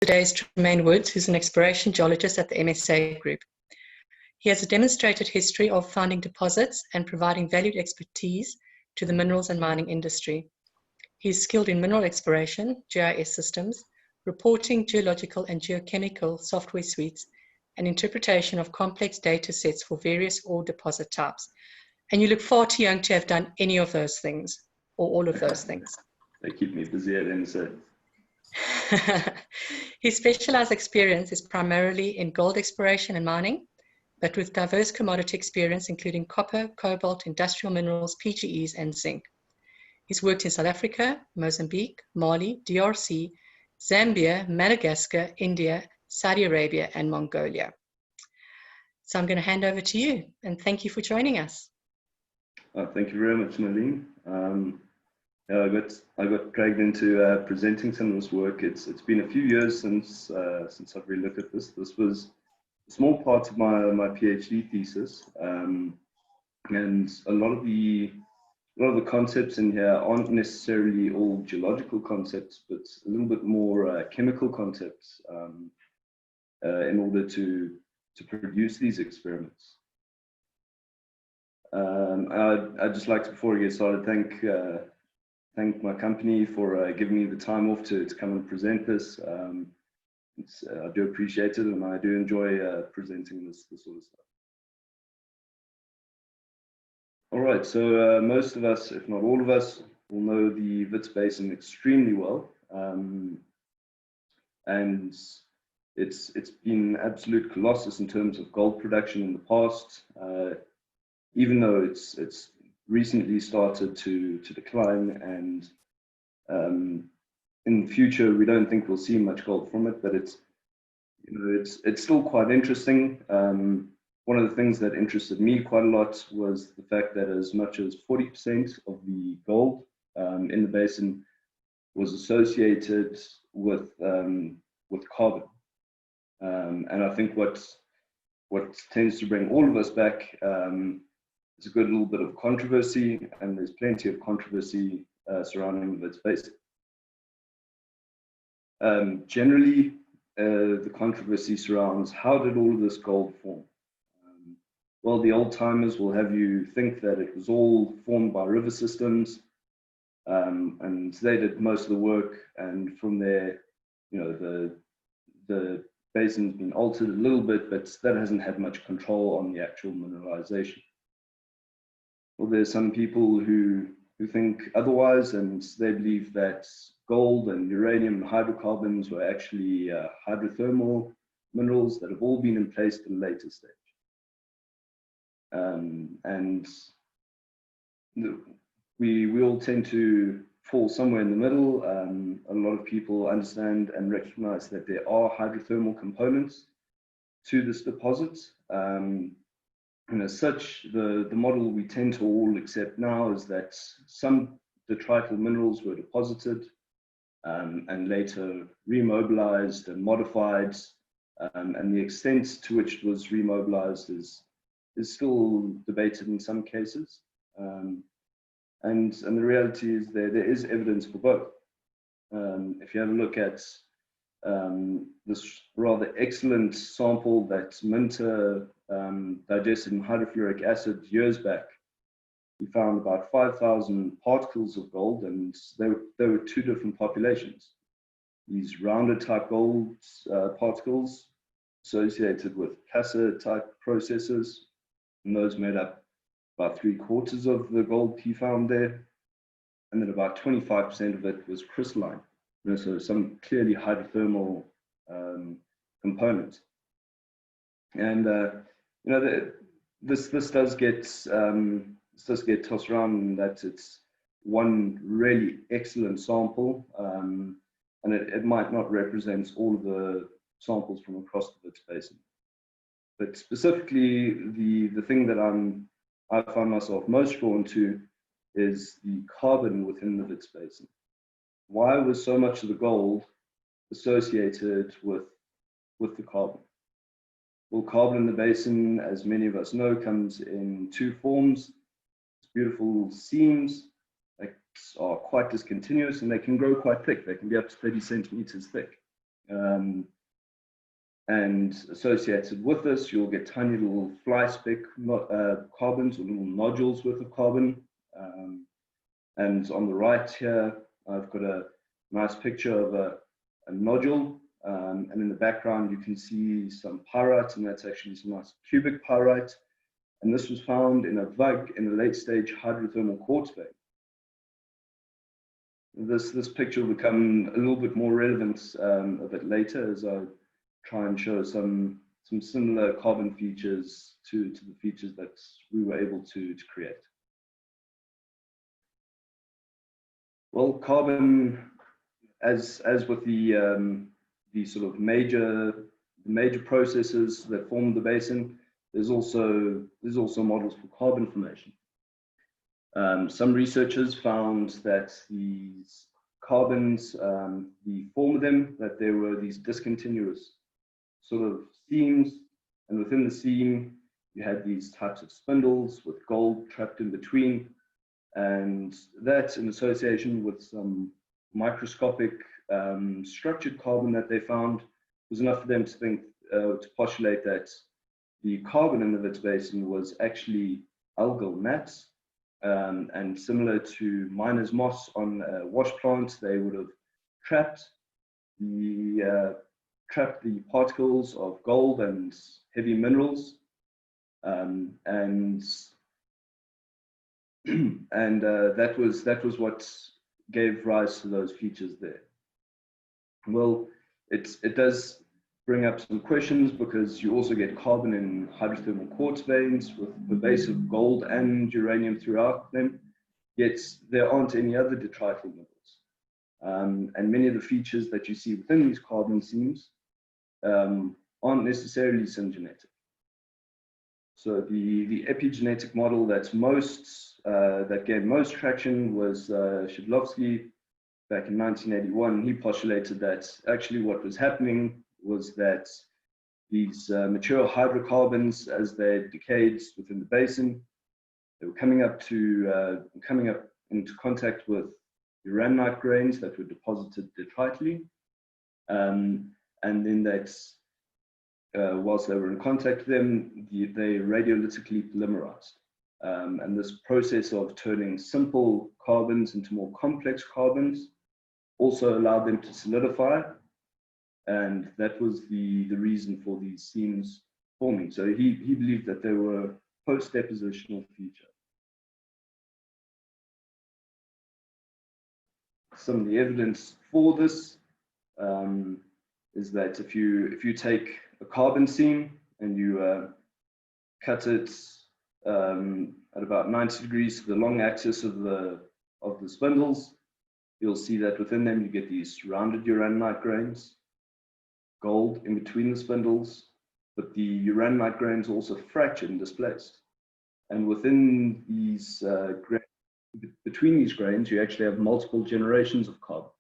Today is Tremain, who's an exploration geologist at the MSA Group. He has a demonstrated history of finding deposits and providing valued expertise to the minerals and mining industry. He is skilled in mineral exploration, GIS systems, reporting, geological and geochemical software suites, and interpretation of complex data sets for various ore deposit types. And you look far too young to have done any of those things, or all of those things. They keep me busy at MSA. His specialized experience is primarily in gold exploration and mining, but with diverse commodity experience, including copper, cobalt, industrial minerals, PGEs, and zinc. He's worked in South Africa, Mozambique, Mali, DRC, Zambia, Madagascar, India, Saudi Arabia, and Mongolia. So I'm going to hand over to you, and thank you for joining us. Thank you very much, Nalin. I got dragged into presenting some of this work. It's been a few years since I've really looked at this. This was a small part of my PhD thesis, and a lot of the concepts in here aren't necessarily all geological concepts, but a little bit more chemical concepts in order to produce these experiments. I'd just like to, before we get started, thank my company for giving me the time off to come and present this. I do appreciate it, and I do enjoy presenting this sort of stuff. All right, so most of us, if not all of us, will know the Wits Basin extremely well, and it's been an absolute colossus in terms of gold production in the past, even though it's recently started to decline, and in the future we don't think we'll see much gold from it, but it's still quite interesting. One of the things that interested me quite a lot was the fact that as much as 40% of the gold in the basin was associated with carbon, and I think what tends to bring all of us back is a good little bit of controversy, and there's plenty of controversy surrounding the Wits Basin. Generally, the controversy surrounds how did all of this gold form? Well, the old timers will have you think that it was all formed by river systems, and they did most of the work, and from there, the basin's been altered a little bit, but that hasn't had much control on the actual mineralization. Well, there's some people who think otherwise, and they believe that gold and uranium and hydrocarbons were actually hydrothermal minerals that have all been in place at a later stage. And we all tend to fall somewhere in the middle. A lot of people understand and recognize that there are hydrothermal components to this deposit. And as such, the model we tend to all accept now is that some detrital minerals were deposited and later remobilized and modified, and the extent to which it was remobilized is still debated in some cases. And the reality is there is evidence for both. If you have a look at this rather excellent sample that Minter digested in hydrofluoric acid years back, we found about 5,000 particles of gold, and they were two different populations. These rounded type gold particles associated with placer type processes, and those made up about 3/4 of the gold he found there, and then about 25% of it was crystalline. So some clearly hydrothermal components. And this does get tossed around in that it's one really excellent sample, and it might not represent all of the samples from across the Wits Basin. But specifically, the thing that I find myself most drawn to is the carbon within the Wits Basin. Why was so much of the gold associated with the carbon? Well, carbon in the basin, as many of us know, comes in two forms. It's beautiful seams that are quite discontinuous, and they can grow quite thick. They can be up to 30 centimeters thick. And associated with this, you'll get tiny little fly speck carbons, or little nodules worth of carbon. And on the right here, I've got a nice picture of a nodule. And in the background, you can see some pyrite, and that's actually some nice cubic pyrite. And this was found in a VUG in a late stage hydrothermal quartz vein. This picture will become a little bit more relevant a bit later as I try and show some similar carbon features to the features that we were able to create. Well, carbon, as with the sort of major processes that form the basin, there's also models for carbon formation. Some researchers found that these carbons, the form of them, that there were these discontinuous sort of seams, and within the seam you had these types of spindles with gold trapped in between, and that in association with some microscopic structured carbon that they found was enough for them to think, to postulate that the carbon in the Wits Basin was actually algal mats, and similar to miner's moss on a wash plant, they would have trapped the particles of gold and heavy minerals, and that was what gave rise to those features there. Well, it does bring up some questions, because you also get carbon in hydrothermal quartz veins with pervasive gold and uranium throughout them, yet there aren't any other detrital minerals. And many of the features that you see within these carbon seams aren't necessarily syngenetic. So the epigenetic model that gained most traction was Shidlovsky back in 1981. He postulated that actually what was happening was that these mature hydrocarbons, as they decayed within the basin, they were coming up into contact with Uraninite grains that were deposited detritally, and then that whilst they were in contact with them, they radiolytically polymerized. And this process of turning simple carbons into more complex carbons also allowed them to solidify, and that was the reason for these seams forming. So he believed that they were post-depositional feature. Some of the evidence for this is that if you take a carbon seam and you cut it at about 90 degrees to the long axis of the spindles, you'll see that within them you get these rounded uraninite grains, gold in between the spindles, but the uraninite grains are also fractured and displaced. And within these between these grains, you actually have multiple generations of carbon.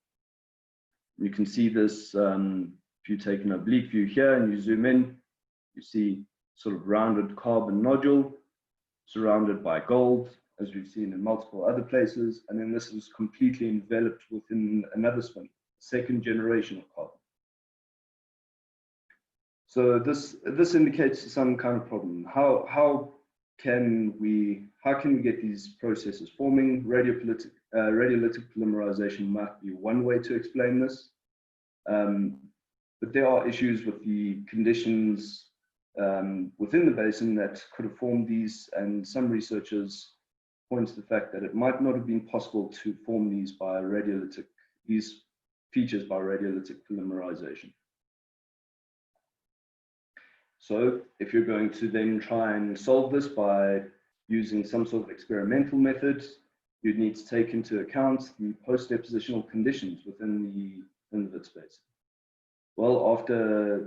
You can see this if you take an oblique view here and you zoom in, you see sort of rounded carbon nodule surrounded by gold, as we've seen in multiple other places, and then this is completely enveloped within another spindle, second generation of carbon. So this indicates some kind of problem. How can we get these processes forming? Radiolytic polymerization might be one way to explain this, but there are issues with the conditions within the basin that could have formed these, and some researchers point to the fact that it might not have been possible to form these features by radiolytic polymerization. So if you're going to then try and solve this by using some sort of experimental method, you'd need to take into account the post-depositional conditions within the Wits Basin. Well,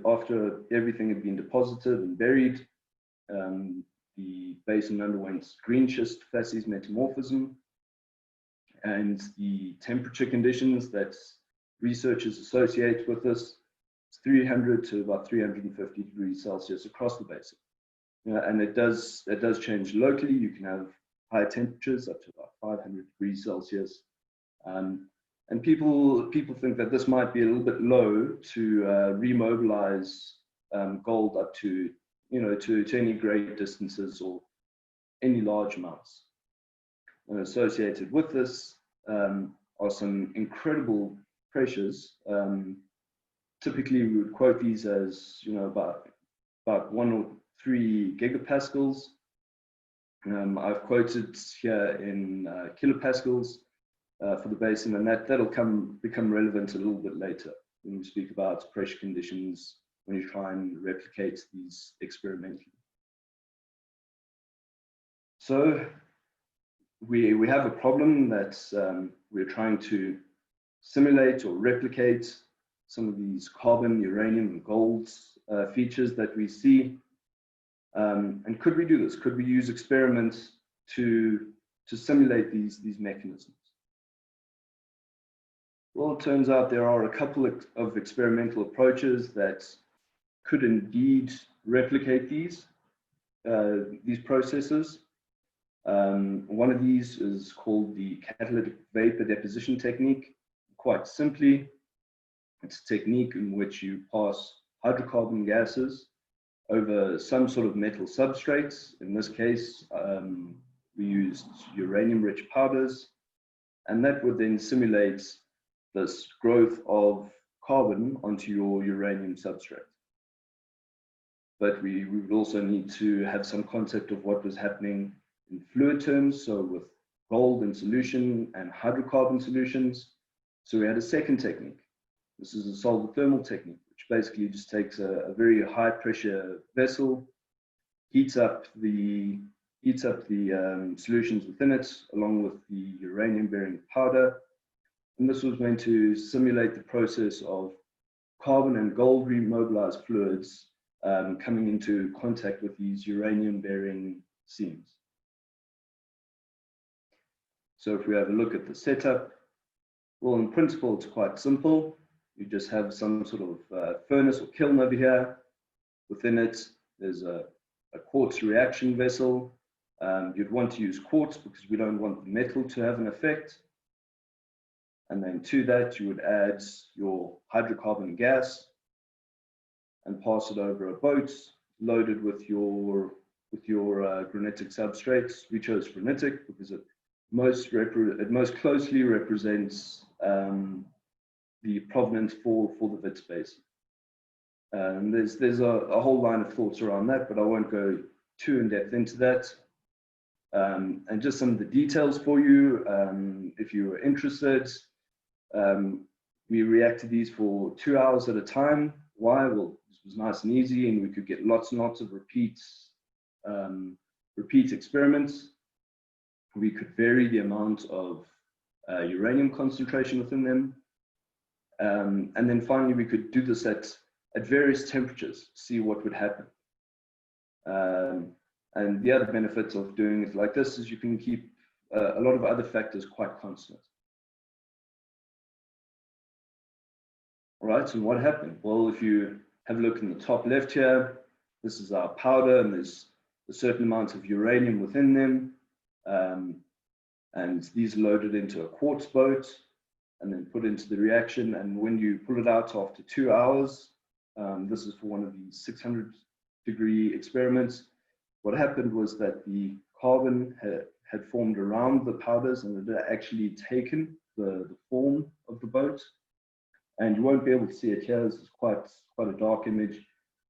after everything had been deposited and buried, the basin underwent green schist facies metamorphism, and the temperature conditions that researchers associate with this, 300 to about 350 degrees Celsius across the basin. And it does change locally. You can have higher temperatures up to about 500 degrees Celsius. And people think that this might be a little bit low to remobilize gold up to, to any great distances or any large amounts. And associated with this are some incredible pressures. Typically, we would quote these as, about 1 or 3 gigapascals. I've quoted here in kilopascals for the basin, and that'll become relevant a little bit later when we speak about pressure conditions when you try and replicate these experimentally. So we have a problem that we're trying to simulate or replicate some of these carbon, uranium, and gold features that we see. And could we do this? Could we use experiments to simulate these mechanisms? Well, it turns out there are a couple of experimental approaches that could indeed replicate these processes. One of these is called the catalytic vapor deposition technique. Quite simply, it's a technique in which you pass hydrocarbon gases over some sort of metal substrates. In this case, we used uranium-rich powders, and that would then simulate this growth of carbon onto your uranium substrate. But we would also need to have some concept of what was happening in fluid terms, so with gold in solution and hydrocarbon solutions. So we had a second technique. This is a solvothermal technique, which basically just takes a very high pressure vessel, heats up the solutions within it, along with the uranium bearing powder. And this was meant to simulate the process of carbon and gold remobilized fluids coming into contact with these uranium bearing seams. So if we have a look at the setup, well, in principle, it's quite simple. You just have some sort of furnace or kiln over here. Within it, there's a quartz reaction vessel. You'd want to use quartz because we don't want the metal to have an effect. And then to that, you would add your hydrocarbon gas and pass it over a boat loaded with your granitic substrates. We chose granitic because it most closely represents the provenance for the Wits Basin. And there's a whole line of thoughts around that, but I won't go too in depth into that. And just some of the details for you, if you were interested. We reacted these for 2 hours at a time. Why? Well, this was nice and easy, and we could get lots and lots of repeat experiments. We could vary the amount of uranium concentration within them. And then finally, we could do this at various temperatures, see what would happen. And the other benefits of doing it like this is you can keep a lot of other factors quite constant. All right, so what happened? Well, if you have a look in the top left here, this is our powder, and there's a certain amount of uranium within them. And these are loaded into a quartz boat and then put into the reaction. And when you pull it out after 2 hours, this is for one of these 600-degree experiments. What happened was that the carbon had formed around the powders, and it had actually taken the form of the boat. And you won't be able to see it here. This is quite a dark image,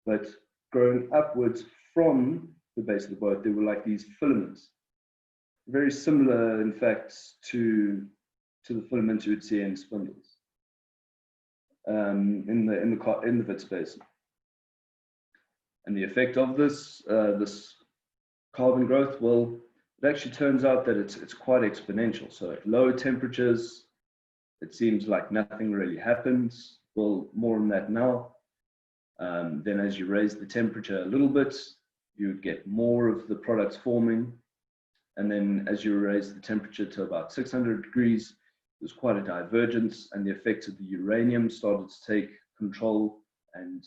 but growing upwards from the base of the boat, there were like these filaments, very similar, in fact, to the filaments you would see in spindles in the Wits Basin. And the effect of this carbon growth, well, it actually turns out that it's quite exponential. So at lower temperatures, it seems like nothing really happens. Well, more on that now. Then as you raise the temperature a little bit, you would get more of the products forming. And then as you raise the temperature to about 600 degrees, there's quite a divergence, and the effects of the uranium started to take control. And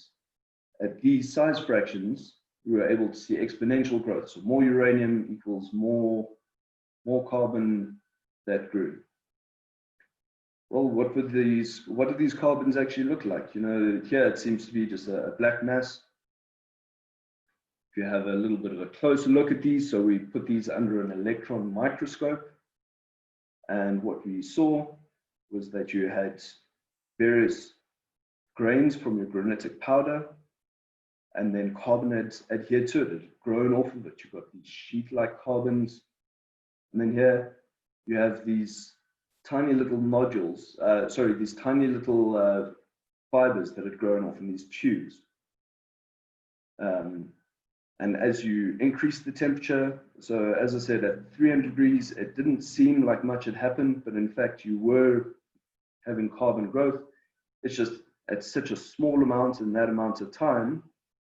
at these size fractions, we were able to see exponential growth. So more uranium equals more carbon that grew. Well, what do these carbons actually look like? You know, here it seems to be just a black mass. If you have a little bit of a closer look at these, so we put these under an electron microscope, and what we saw was that you had various grains from your granitic powder, and then carbon had adhered to it, it had grown off of it. You've got these sheet-like carbons, and then here you have these tiny little nodules, these tiny little fibers that had grown off in these tubes. And as you increase the temperature, so as I said, at 300 degrees, it didn't seem like much had happened, but in fact, you were having carbon growth. It's just at such a small amount in that amount of time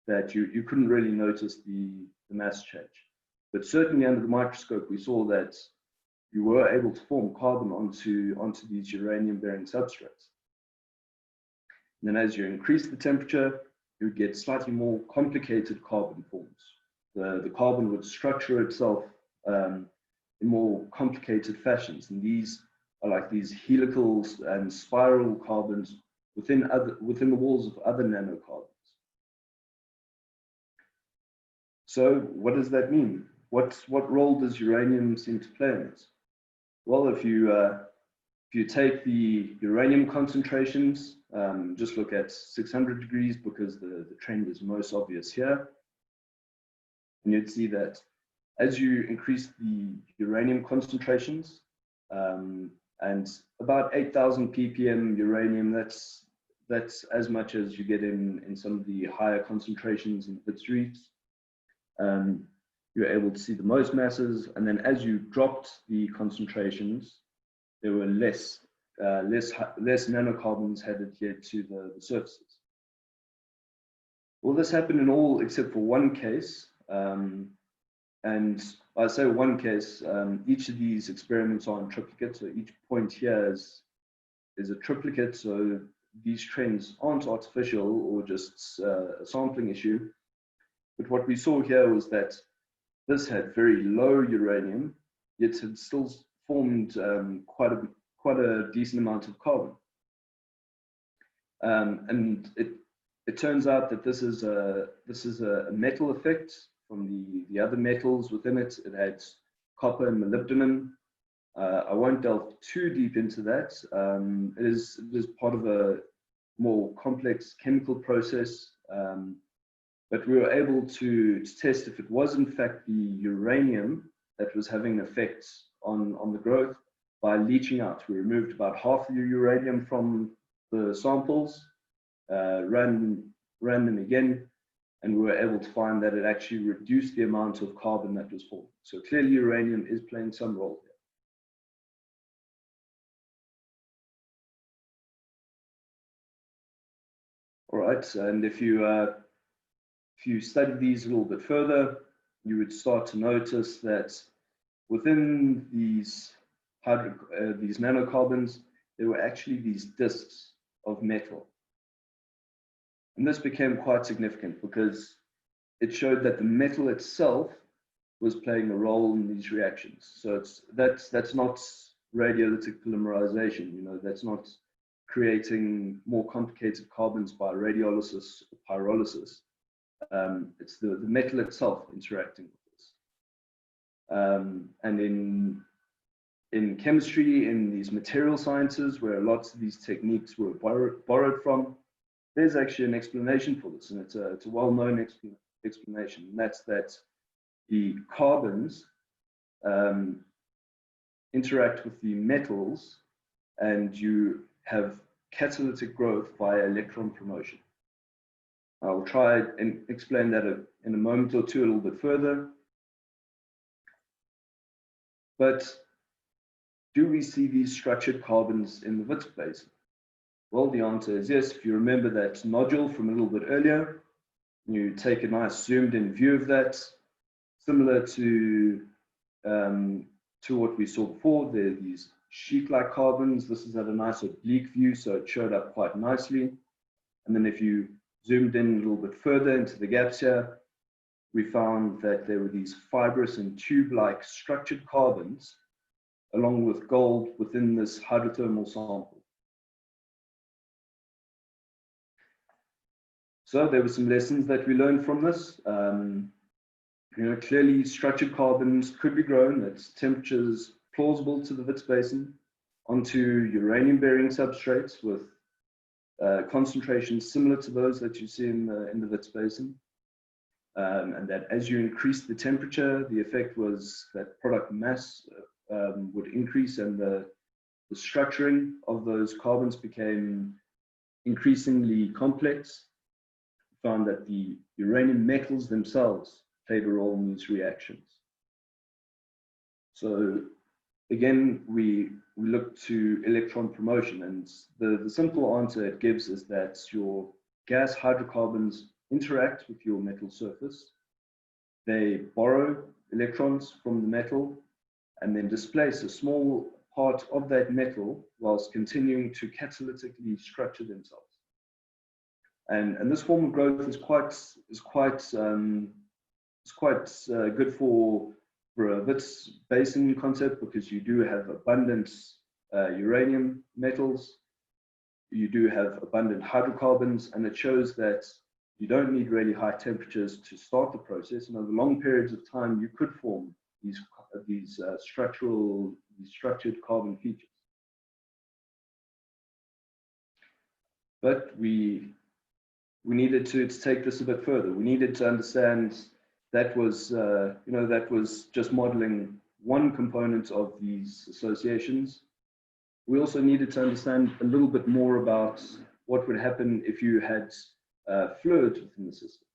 that you couldn't really notice the mass change. But certainly under the microscope, we saw that you were able to form carbon onto these uranium-bearing substrates. And then as you increase the temperature, you would get slightly more complicated carbon forms. The carbon would structure itself in more complicated fashions, and these are like these helical and spiral carbons within the walls of other nanocarbons. So what does that mean? What role does uranium seem to play in this? Well, if you take the uranium concentrations, just look at 600 degrees because the trend is most obvious here. And you'd see that as you increase the uranium concentrations, and about 8,000 ppm uranium, that's as much as you get in some of the higher concentrations in Wits reefs. You're able to see the most masses, and then as you dropped the concentrations, there were less nanocarbons had adhered to the surfaces. Well, this happened in all except for one case, and I say one case. Each of these experiments are in triplicate, so each point here is a triplicate. So these trends aren't artificial or just a sampling issue. But what we saw here was that this had very low uranium, yet had still formed quite a decent amount of carbon. And it turns out that this is a metal effect from the other metals within it. It had copper and molybdenum. I won't delve too deep into that. It is part of a more complex chemical process. But we were able to test if it was in fact the uranium that was having effects on the growth by leaching out. We removed about half the uranium from the samples, ran them again, and we were able to find that it actually reduced the amount of carbon that was formed. So clearly uranium is playing some role here. All right, and if you study these a little bit further, you would start to notice that within these nanocarbons, there were actually these disks of metal. And this became quite significant because it showed that the metal itself was playing a role in these reactions. So that's not radiolytic polymerization, you know, that's not creating more complicated carbons by radiolysis or pyrolysis. It's the metal itself interacting with this. And in chemistry, in these material sciences, where lots of these techniques were borrowed from, there's actually an explanation for this, and it's a well-known explanation, and that's that the carbons interact with the metals, and you have catalytic growth via electron promotion. I'll try and explain that in a moment or two a little bit further. But do we see these structured carbons in the Wits Basin? Well, the answer is yes. If you remember that nodule from a little bit earlier, you take a nice zoomed in view of that, similar to what we saw before. There are these sheet-like carbons. This is at a nice oblique view, so it showed up quite nicely. And then if you zoomed in a little bit further into the gaps here, we found that there were these fibrous and tube-like structured carbons along with gold within this hydrothermal sample. So there were some lessons that we learned from this. Clearly structured carbons could be grown at temperatures plausible to the Wits Basin onto uranium-bearing substrates with concentrations similar to those that you see in the Wits Basin. And that as you increase the temperature, the effect was that product mass would increase, and the structuring of those carbons became increasingly complex. We found that the uranium metals themselves played a role in these reactions. So again, we look to electron promotion, and the simple answer it gives is that your gas hydrocarbons interact with your metal surface. They borrow electrons from the metal and then displace a small part of that metal whilst continuing to catalytically structure themselves. And this form of growth is quite good for a Wits Basin concept, because you do have abundant uranium metals, you do have abundant hydrocarbons, and it shows that you don't need really high temperatures to start the process, and over long periods of time you could form these structured carbon features. But we needed to take this a bit further. We needed to understand that was just modeling one component of these associations. We also needed to understand a little bit more about what would happen if you had fluids within the system.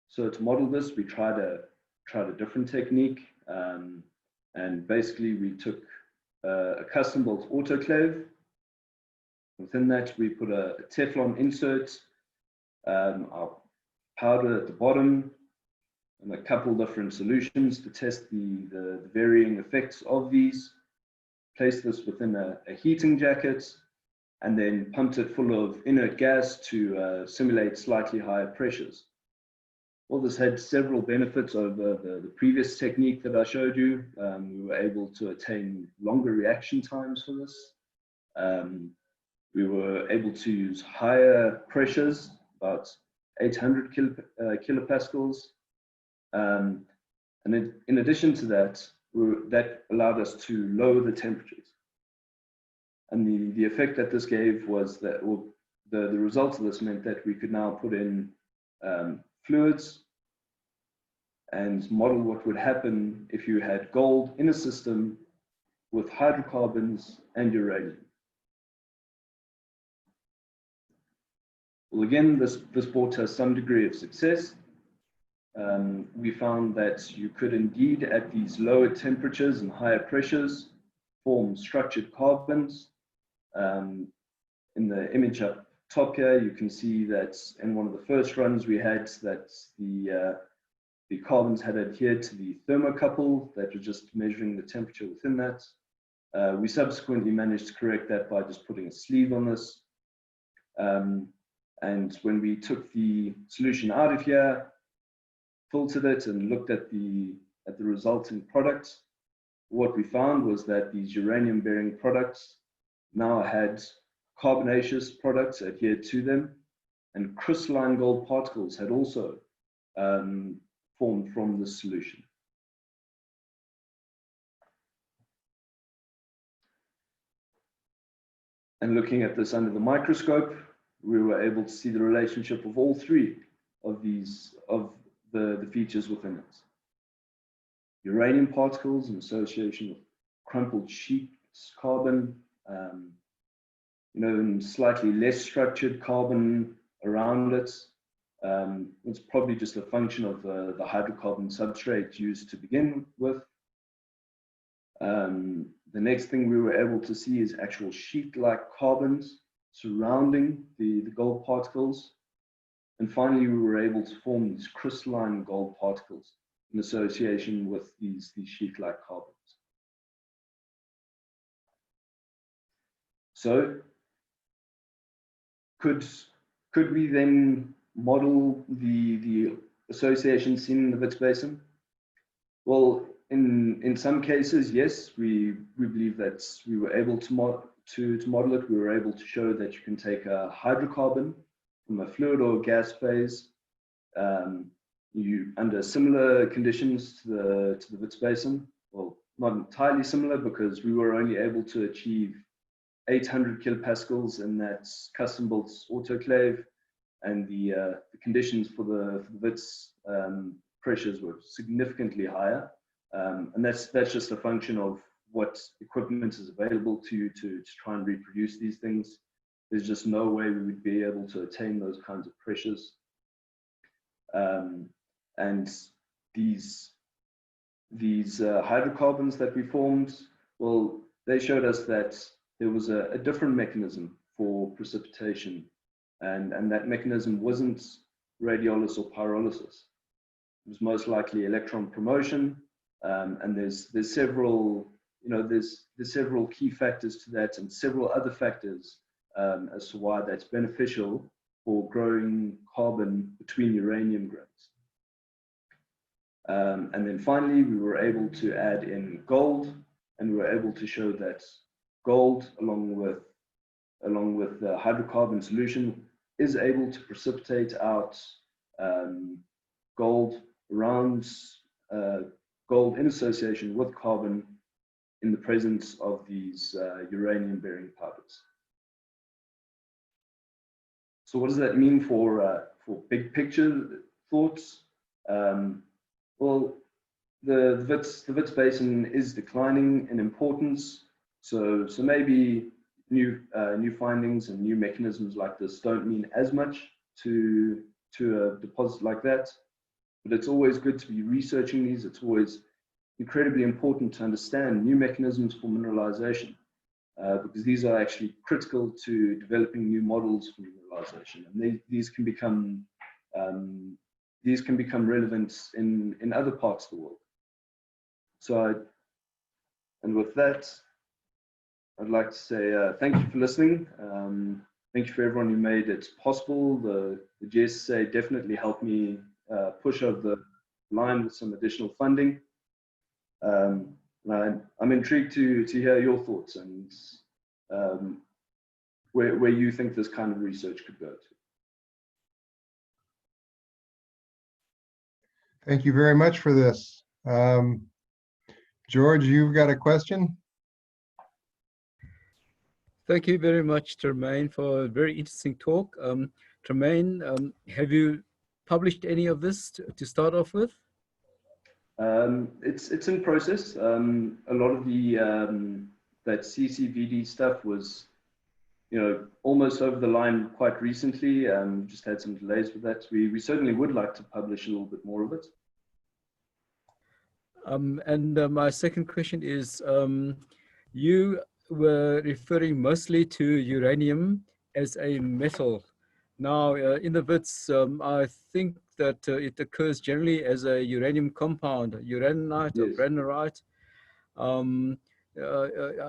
So to model this, we tried a different technique, and basically we took a custom-built autoclave. Within that, we put a Teflon insert, our powder at the bottom, and a couple different solutions to test the varying effects of these. Place this within a heating jacket, and then pumped it full of inert gas to simulate slightly higher pressures. Well, this had several benefits over the previous technique that I showed you. We were able to attain longer reaction times for this. We were able to use higher pressures, about 800 kilopascals. And in addition to that, that allowed us to lower the temperatures. And the effect that this gave was that, well, the result of this meant that we could now put in fluids and model what would happen if you had gold in a system with hydrocarbons and uranium. Well, again, this brought us some degree of success. We found that you could indeed, at these lower temperatures and higher pressures, form structured carbons. In the image up top here, you can see that in one of the first runs we had that the carbons had adhered to the thermocouple that was just measuring the temperature within that. We subsequently managed to correct that by just putting a sleeve on this. And when we took the solution out of here, filtered it and looked at the resulting product, what we found was that these uranium-bearing products now had carbonaceous products adhered to them, and crystalline gold particles had also formed from this solution. And looking at this under the microscope, we were able to see the relationship of all three of the features within it. Uranium particles in association with crumpled sheets carbon, and slightly less structured carbon around it. It's probably just a function of the hydrocarbon substrate used to begin with. The next thing we were able to see is actual sheet-like carbons surrounding the gold particles. And finally, we were able to form these crystalline gold particles in association with these sheet-like carbons. So, could we then model the association seen in the Wits Basin? Well, in some cases, yes, we believe that we were able to model it. We were able to show that you can take a hydrocarbon from a fluid or gas phase. You under similar conditions to the Wits Basin. Well, not entirely similar, because we were only able to achieve 800 kilopascals in that custom-built autoclave, and the conditions for the Wits pressures were significantly higher, and that's just a function of what equipment is available to you to try and reproduce these things. There's just no way we would be able to attain those kinds of pressures. And these hydrocarbons that we formed, well, they showed us that there was a different mechanism for precipitation, and that mechanism wasn't radiolysis or pyrolysis. It was most likely electron promotion, and there's several, there's several key factors to that, and several other factors as to why that's beneficial for growing carbon between uranium grains. And then finally, we were able to add in gold, and we were able to show that gold, along with the hydrocarbon solution, is able to precipitate out gold around gold in association with carbon in the presence of these uranium-bearing powders. So what does that mean for big picture thoughts? Well, the Wits Basin is declining in importance, so maybe new findings and new mechanisms like this don't mean as much to a deposit like that, but it's always good to be researching these. It's always incredibly important to understand new mechanisms for mineralization, because these are actually critical to developing new models for mineralization, and these can become relevant in other parts of the world. So, and with that, I'd like to say thank you for listening. Thank you for everyone who made it possible. The GSSA definitely helped me push over the line with some additional funding. And I'm intrigued to hear your thoughts and where you think this kind of research could go to. Thank you very much for this. George, you've got a question? Thank you very much, Tremain, for a very interesting talk. Tremain, have you published any of this to start off with? It's in process. A lot of the that CCVD stuff was, almost over the line quite recently. Just had some delays with that. We certainly would like to publish a little bit more of it. And my second question is, you were referring mostly to uranium as a metal. Now, in the Wits, I think that it occurs generally as a uranium compound, uraninite, yes, or granorite.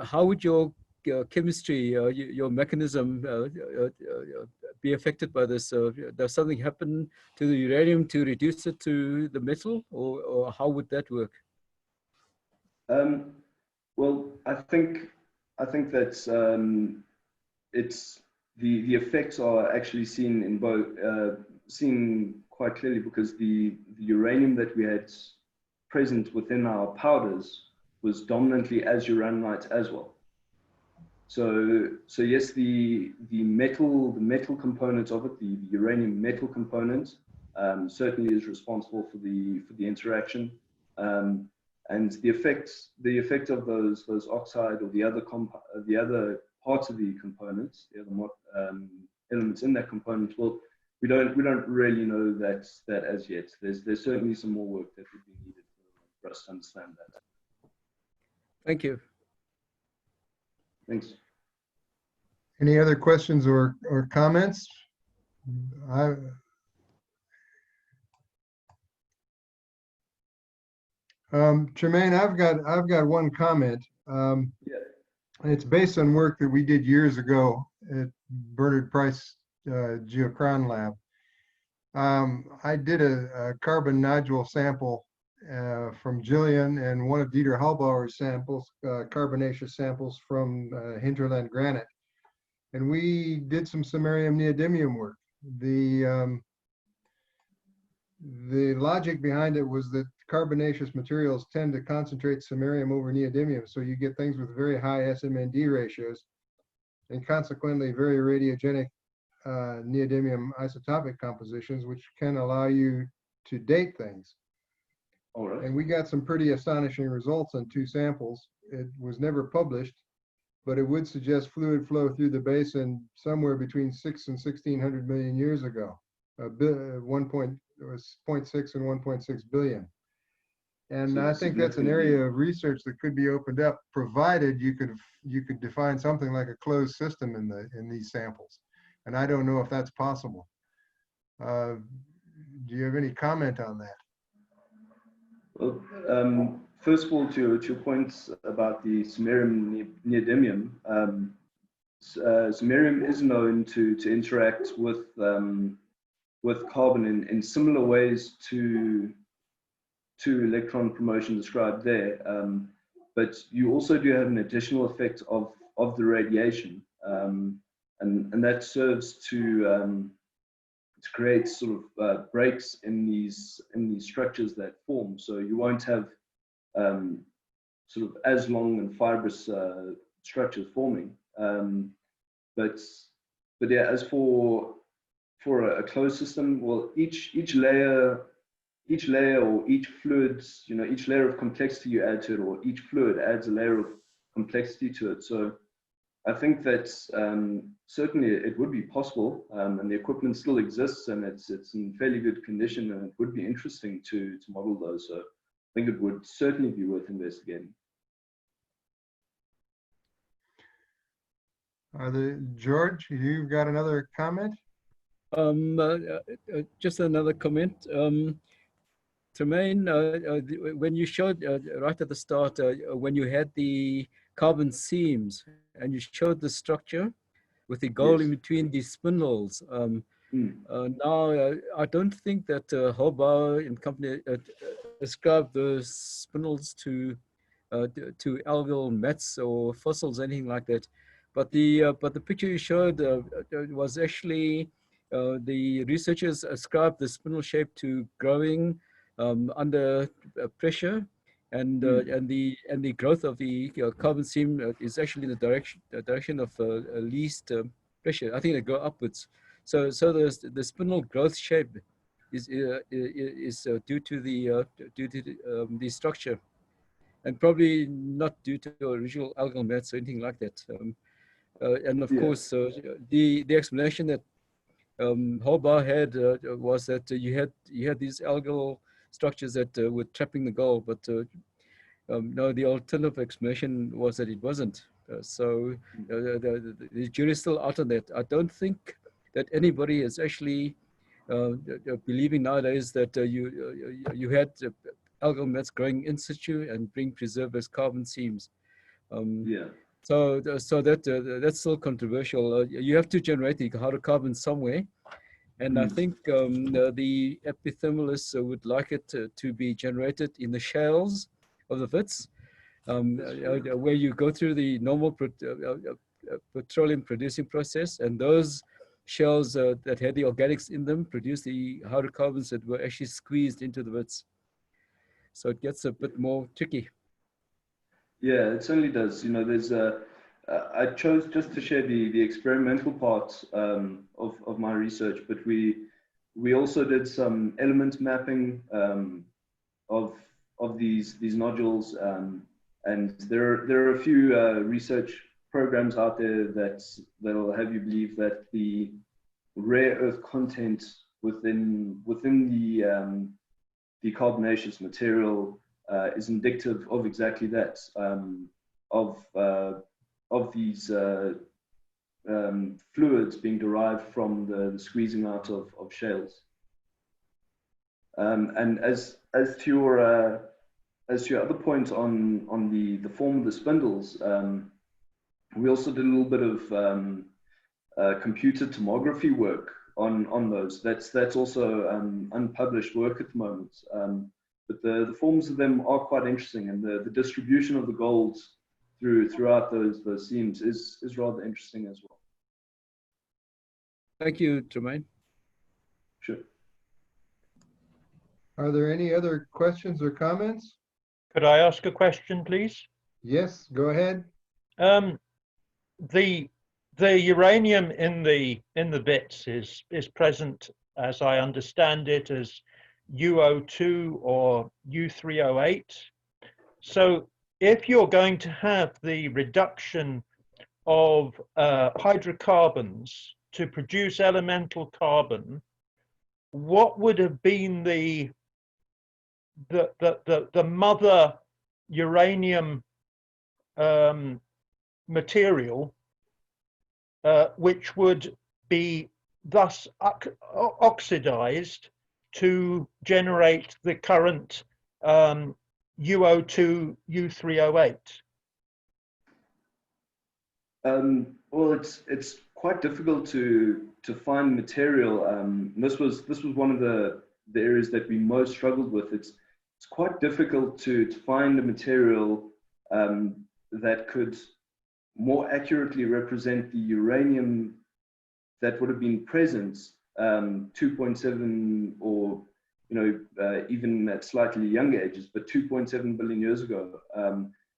How would your chemistry, your mechanism be affected by this? Does something happen to the uranium to reduce it to the metal, or how would that work? Well, I think that it's the effects are actually seen in both, seen quite clearly, because the uranium that we had present within our powders was dominantly as uraninite as well. So yes, the metal component of it, the uranium metal component, certainly is responsible for the interaction, and the effect of those oxide or the other parts of the components, the other elements in that component. Well, we don't really know that as yet. There's certainly some more work that would be needed for us to understand that. Thank you. Thanks. Any other questions or comments? Tremain, I've got one comment. Yeah. It's based on work that we did years ago at Bernard Price Geochron Lab. I did a carbon nodule sample from Jillian and one of Dieter Halbauer's samples, carbonaceous samples from hinterland granite. And we did some samarium neodymium work. the logic behind it was that carbonaceous materials tend to concentrate samarium over neodymium, so you get things with very high SMND ratios, and consequently very radiogenic neodymium isotopic compositions, which can allow you to date things. All right. And we got some pretty astonishing results on 2 samples. It was never published, but it would suggest fluid flow through the basin somewhere between 6 and 1600 million years ago. 0.6 and 1.6 billion. And So I think that's an area of research that could be opened up, provided you could define something like a closed system in these samples. And I don't know if that's possible. Do you have any comment on that? Well, first of all, to your points about the samarium neodymium, samarium is known to interact with carbon in similar ways to electron promotion described there, but you also do have an additional effect of the radiation, and that serves to create sort of breaks in these structures that form. So you won't have sort of as long and fibrous structures forming. But yeah, as for a closed system, well, each layer or each fluid, each layer of complexity you add to it, or each fluid adds a layer of complexity to it. So I think that certainly it would be possible, and the equipment still exists, and it's in fairly good condition, and it would be interesting to model those. So I think it would certainly be worth investigating. George, you've got another comment? Just another comment. Tremain, when you showed right at the start, when you had the carbon seams and you showed the structure with the gold in between these spindles. Now, I don't think that Hobau and company ascribed those spindles to algal mats or fossils, anything like that. But the picture you showed was actually the researchers ascribed the spindle shape to growing under pressure, and the growth of the carbon seam is actually in the direction of least pressure. I think they go upwards. So the spindle growth shape is due to the structure, and probably not due to original algal mats or anything like that. And of course, the explanation that Hobau had was that you had these algal structures that were trapping the gold, but no, the alternative explanation was that it wasn't. So the jury's still out on that. I don't think that anybody is actually believing nowadays that you had algal mats growing in situ and being preserved as carbon seams. So that's still controversial. You have to generate the hydrocarbon somewhere. And I think the epithermalists would like it to be generated in the shales of the Wits, where you go through the normal petroleum producing process, and those shells that had the organics in them produce the hydrocarbons that were actually squeezed into the Wits. So it gets a bit more tricky. Yeah, it certainly does. There's I chose just to share the experimental part of my research, but we also did some element mapping of these nodules, and there are a few research programs out there that'll have you believe that the rare earth content within the carbonaceous material is indicative of exactly that, of these fluids being derived from the squeezing out of shales. And as to your other point on the form of the spindles, we also did a little bit of computer tomography work on those. That's also unpublished work at the moment. But the forms of them are quite interesting, and the distribution of the golds throughout those seams is rather interesting as well. Thank you, Tremain. Are there any other questions or comments? Could I ask a question, please? Yes, go ahead. The uranium in the bits is present, as I understand it, as UO2 or U308. So if you're going to have the reduction of hydrocarbons to produce elemental carbon, what would have been the mother uranium material which would be thus oxidized to generate the current UO2 U308? Well, it's quite difficult to find material. This was one of the areas that we most struggled with. It's quite difficult to find a material that could more accurately represent the uranium that would have been present 2.7 or even at slightly younger ages, but 2.7 billion years ago.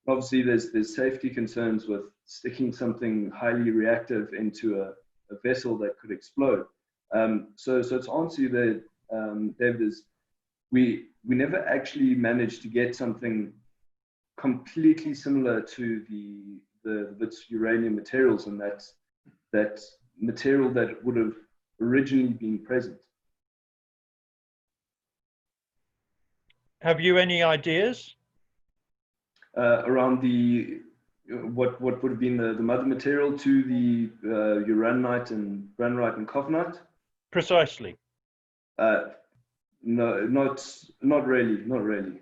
Obviously, there's safety concerns with sticking something highly reactive into a vessel that could explode. So to answer you there, David, we never actually managed to get something completely similar to the Wits uranium materials, and that material that would have originally been present. Have you any ideas around what would have been the mother material to the uraninite and granite and covenite? Precisely. No, not really.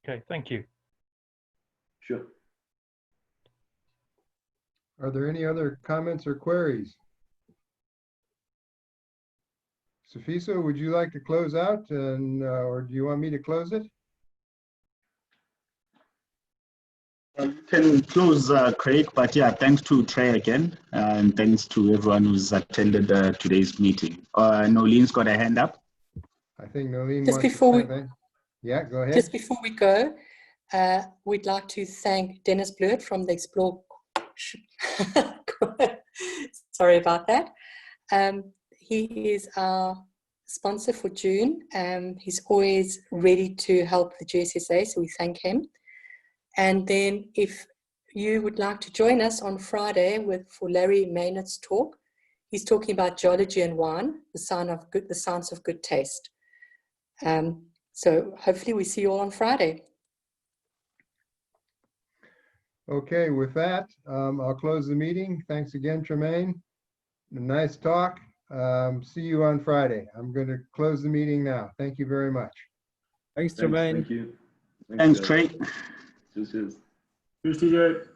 Okay, thank you. Sure. Are there any other comments or queries? Safiso, would you like to close out, or do you want me to close it? You can close, Craig, but yeah, thanks to Trey again, and thanks to everyone who's attended today's meeting. Nolene's got a hand up. I think Nolene Just wants before to say that. Yeah, go ahead. Just before we go, we'd like to thank Dennis Blurt from the Explore. Sorry about that. He is our sponsor for June. He's always ready to help the GSSA, so we thank him. And then if you would like to join us on Friday for Larry Maynard's talk, he's talking about geology and wine, the science of good taste. So hopefully we see you all on Friday. Okay, with that, I'll close the meeting. Thanks again, Tremain. Nice talk. See you on Friday. I'm going to close the meeting now. Thank you very much. Thanks, Tremain. Thank you. Thanks, Trey. Cheers. Cheers, TJ.